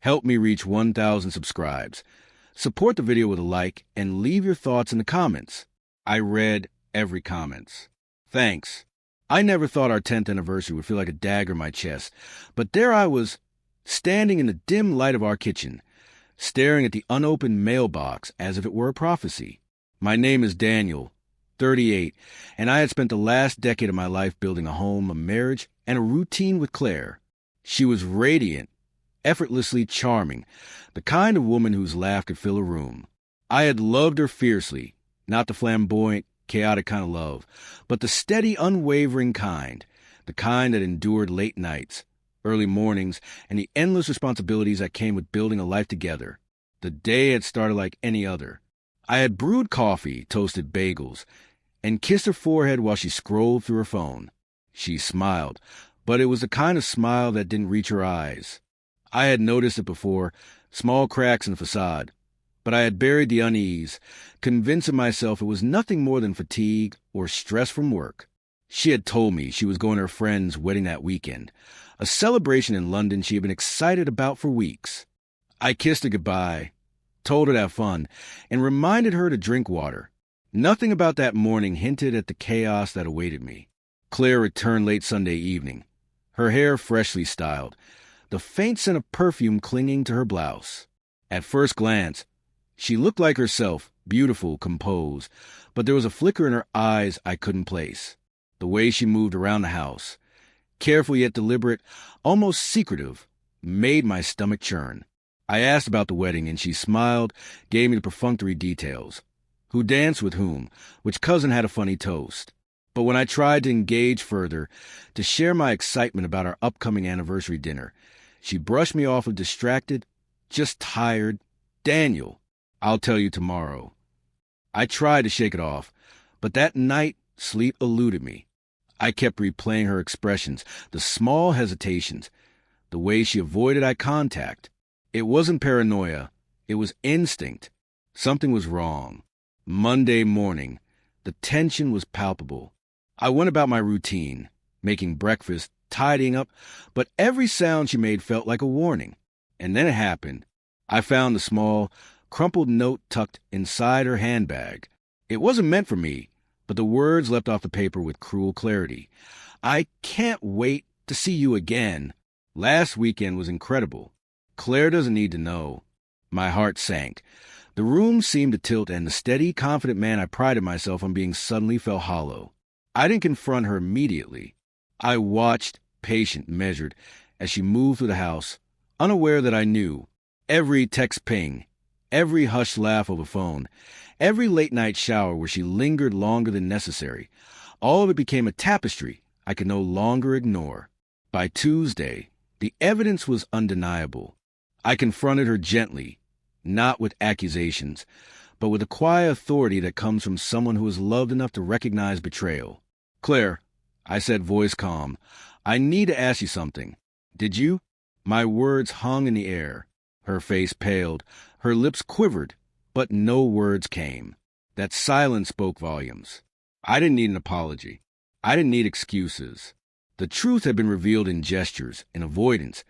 Help me reach 1,000 subscribes. Support the video with a like and leave your thoughts in the comments. I read every comment. Thanks. I never thought our 10th anniversary would feel like a dagger in my chest, but there I was, standing in the dim light of our kitchen, staring at the unopened mailbox as if it were a prophecy. My name is Daniel, 38, and I had spent the last decade of my life building a home, a marriage, and a routine with Claire. She was radiant, effortlessly charming, the kind of woman whose laugh could fill a room. I had loved her fiercely, not the flamboyant, chaotic kind of love, but the steady, unwavering kind, the kind that endured late nights, early mornings, and the endless responsibilities that came with building a life together. The day had started like any other. I had brewed coffee, toasted bagels, and kissed her forehead while she scrolled through her phone. She smiled, but it was the kind of smile that didn't reach her eyes. I had noticed it before, small cracks in the facade, but I had buried the unease, convincing myself it was nothing more than fatigue or stress from work. She had told me she was going to her friend's wedding that weekend, a celebration in London she had been excited about for weeks. I kissed her goodbye, told her to have fun, and reminded her to drink water. Nothing about that morning hinted at the chaos that awaited me. Claire returned late Sunday evening, her hair freshly styled, the faint scent of perfume clinging to her blouse. At first glance, she looked like herself, beautiful, composed, but there was a flicker in her eyes I couldn't place. The way she moved around the house, careful yet deliberate, almost secretive, made my stomach churn. I asked about the wedding, and she smiled, gave me the perfunctory details. Who danced with whom, which cousin had a funny toast. But when I tried to engage further, to share my excitement about our upcoming anniversary dinner, she brushed me off with distracted, just tired, "Daniel, I'll tell you tomorrow." I tried to shake it off, but that night sleep eluded me. I kept replaying her expressions, the small hesitations, the way she avoided eye contact. It wasn't paranoia, it was instinct. Something was wrong. Monday morning, the tension was palpable. I went about my routine, making breakfast, tidying up, but every sound she made felt like a warning. And then it happened. I found the small, crumpled note tucked inside her handbag. It wasn't meant for me, but the words leapt off the paper with cruel clarity. "I can't wait to see you again. Last weekend was incredible. Claire doesn't need to know." My heart sank. The room seemed to tilt, and the steady, confident man I prided myself on being suddenly fell hollow. I didn't confront her immediately. I watched, patient, measured, as she moved through the house, unaware that I knew. Every text ping, every hushed laugh over the phone, every late-night shower where she lingered longer than necessary, all of it became a tapestry I could no longer ignore. By Tuesday, the evidence was undeniable. I confronted her gently, not with accusations, but with the quiet authority that comes from someone who is loved enough to recognize betrayal. "Claire," I said, voice calm, "I need to ask you something. Did you?" My words hung in the air. Her face paled, her lips quivered, but no words came. That silence spoke volumes. I didn't need an apology. I didn't need excuses. The truth had been revealed in gestures, in avoidance,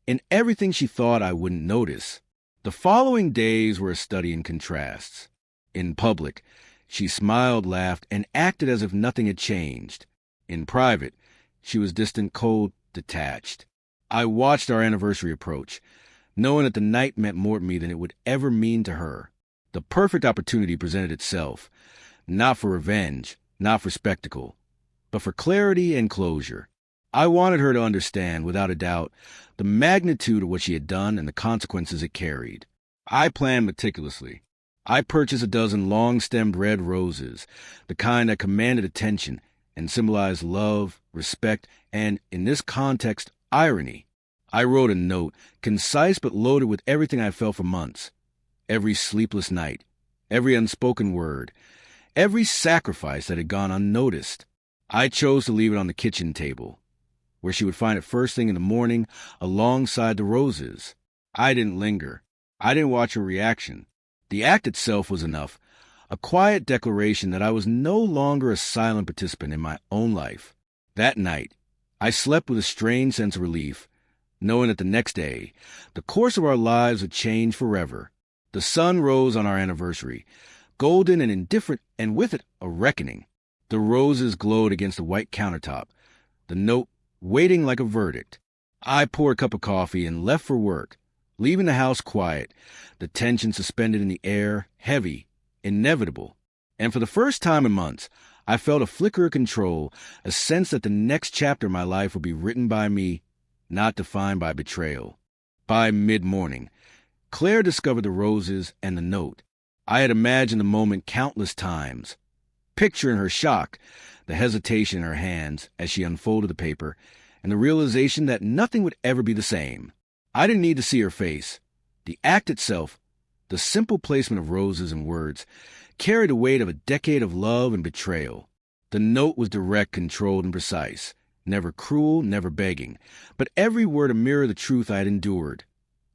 in everything she thought I wouldn't notice. The following days were a study in contrasts. In public, she smiled, laughed, and acted as if nothing had changed. In private, she was distant, cold, detached. I watched our anniversary approach, knowing that the night meant more to me than it would ever mean to her. The perfect opportunity presented itself, not for revenge, not for spectacle, but for clarity and closure. I wanted her to understand, without a doubt, the magnitude of what she had done and the consequences it carried. I planned meticulously. I purchased a dozen long-stemmed red roses, the kind that commanded attention and symbolized love, respect, and, in this context, irony. I wrote a note, concise but loaded with everything I felt for months. Every sleepless night, every unspoken word, every sacrifice that had gone unnoticed. I chose to leave it on the kitchen table, where she would find it first thing in the morning alongside the roses. I didn't linger. I didn't watch her reaction. The act itself was enough, a quiet declaration that I was no longer a silent participant in my own life. That night, I slept with a strange sense of relief, knowing that the next day, the course of our lives would change forever. The sun rose on our anniversary, golden and indifferent, and with it a reckoning. The roses glowed against the white countertop, the note waiting like a verdict. I poured a cup of coffee and left for work, leaving the house quiet, the tension suspended in the air, heavy, inevitable. And for the first time in months, I felt a flicker of control, a sense that the next chapter of my life would be written by me, not defined by betrayal. By mid-morning, Claire discovered the roses and the note. I had imagined the moment countless times, picturing her shock, the hesitation in her hands as she unfolded the paper, and the realization that nothing would ever be the same. I didn't need to see her face. The act itself, the simple placement of roses and words, carried the weight of a decade of love and betrayal. The note was direct, controlled, and precise, never cruel, never begging, but every word a mirror of the truth I had endured.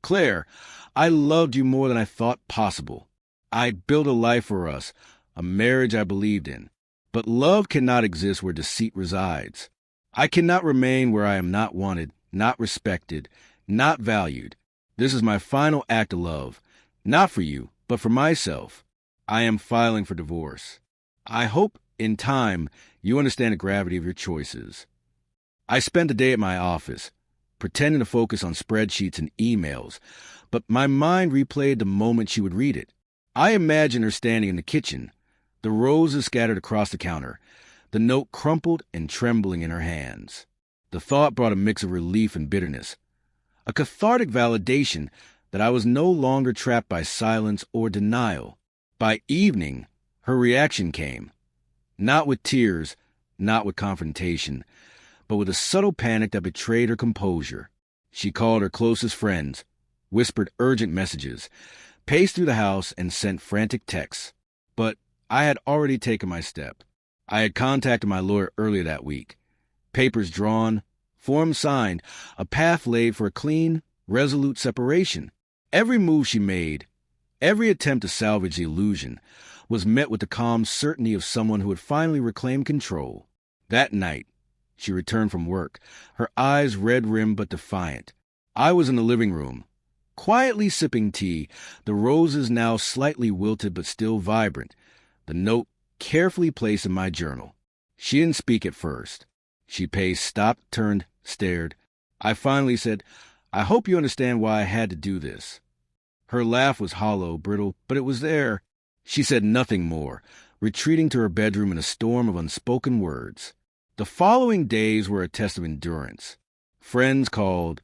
Claire, I loved you more than I thought possible. I'd built a life for us, a marriage I believed in. But love cannot exist where deceit resides. I cannot remain where I am not wanted, not respected, not valued. This is my final act of love, not for you, but for myself. I am filing for divorce. I hope, in time, you understand the gravity of your choices. I spent the day at my office, pretending to focus on spreadsheets and emails, but my mind replayed the moment she would read it. I imagined her standing in the kitchen, the roses scattered across the counter, the note crumpled and trembling in her hands. The thought brought a mix of relief and bitterness, a cathartic validation that I was no longer trapped by silence or denial. By evening, her reaction came, not with tears, not with confrontation, but with a subtle panic that betrayed her composure. She called her closest friends, whispered urgent messages, paced through the house, and sent frantic texts. But I had already taken my step. I had contacted my lawyer earlier that week. Papers drawn, forms signed, a path laid for a clean, resolute separation. Every move she made, every attempt to salvage the illusion, was met with the calm certainty of someone who had finally reclaimed control. That night, she returned from work, her eyes red-rimmed but defiant. I was in the living room, quietly sipping tea, the roses now slightly wilted but still vibrant, the note carefully placed in my journal. She didn't speak at first. She paced, stopped, turned, stared. I finally said, "I hope you understand why I had to do this." Her laugh was hollow, brittle, but it was there. She said nothing more, retreating to her bedroom in a storm of unspoken words. The following days were a test of endurance. Friends called.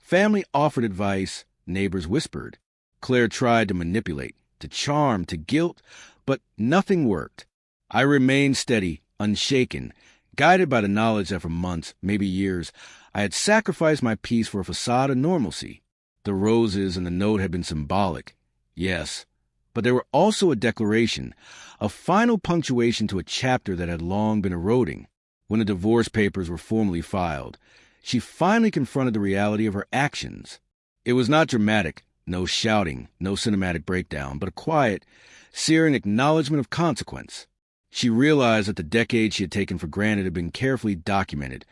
Family offered advice. Neighbors whispered. Claire tried to manipulate, to charm, to guilt, but nothing worked. I remained steady, unshaken, guided by the knowledge that for months, maybe years, I had sacrificed my peace for a facade of normalcy. The roses and the note had been symbolic, yes, but they were also a declaration, a final punctuation to a chapter that had long been eroding. When the divorce papers were formally filed, she finally confronted the reality of her actions. It was not dramatic, no shouting, no cinematic breakdown, but a quiet, searing acknowledgement of consequence. She realized that the decades she had taken for granted had been carefully documented.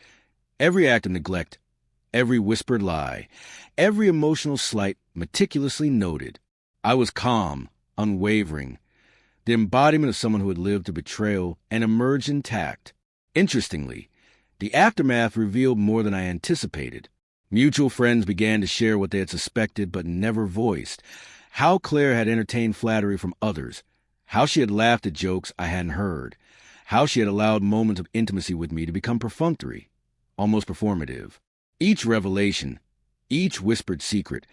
Every act of neglect, every whispered lie, every emotional slight meticulously noted. I was calm, unwavering, the embodiment of someone who had lived through betrayal and emerged intact. Interestingly, the aftermath revealed more than I anticipated. Mutual friends began to share what they had suspected but never voiced. How Claire had entertained flattery from others. How she had laughed at jokes I hadn't heard. How she had allowed moments of intimacy with me to become perfunctory, almost performative. Each revelation, each whispered secret,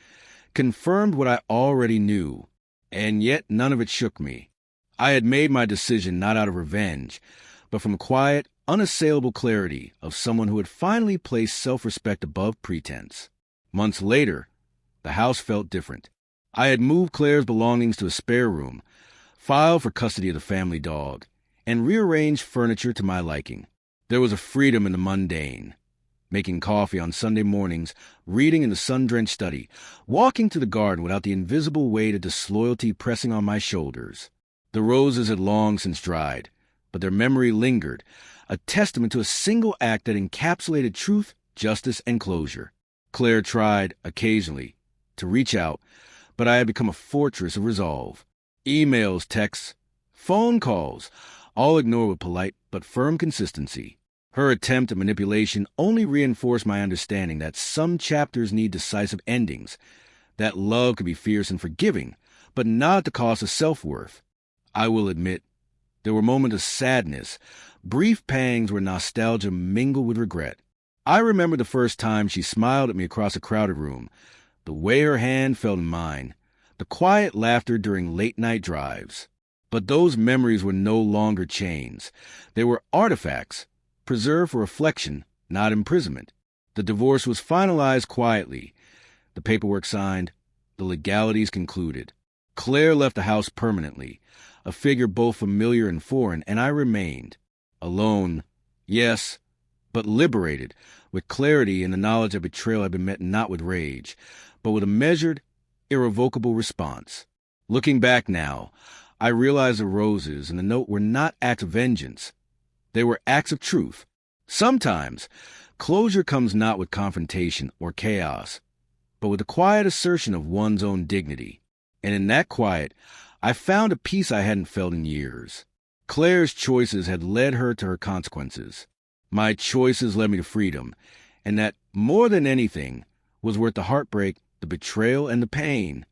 confirmed what I already knew, and yet none of it shook me. I had made my decision not out of revenge, but from quiet, unassailable clarity of someone who had finally placed self-respect above pretense. Months later, the house felt different. I had moved Claire's belongings to a spare room, filed for custody of the family dog, and rearranged furniture to my liking. There was a freedom in the mundane. Making coffee on Sunday mornings, reading in the sun-drenched study, walking to the garden without the invisible weight of disloyalty pressing on my shoulders. The roses had long since dried, but their memory lingered, a testament to a single act that encapsulated truth, justice, and closure. Claire tried, occasionally, to reach out, but I had become a fortress of resolve. Emails, texts, phone calls, all ignored with polite but firm consistency. Her attempt at manipulation only reinforced my understanding that some chapters need decisive endings, that love could be fierce and forgiving, but not at the cost of self-worth. I will admit, there were moments of sadness, brief pangs where nostalgia mingled with regret. I remember the first time she smiled at me across a crowded room, the way her hand felt in mine, the quiet laughter during late-night drives. But those memories were no longer chains. They were artifacts, preserved for reflection, not imprisonment. The divorce was finalized quietly, the paperwork signed, the legalities concluded. Claire left the house permanently, a figure both familiar and foreign, and I remained. Alone, yes, but liberated, with clarity in the knowledge that betrayal had been met not with rage, but with a measured, irrevocable response. Looking back now, I realize the roses and the note were not acts of vengeance. They were acts of truth. Sometimes, closure comes not with confrontation or chaos, but with the quiet assertion of one's own dignity. And in that quiet, I found a peace I hadn't felt in years. Claire's choices had led her to her consequences. My choices led me to freedom, and that, more than anything, was worth the heartbreak, the betrayal, and the pain.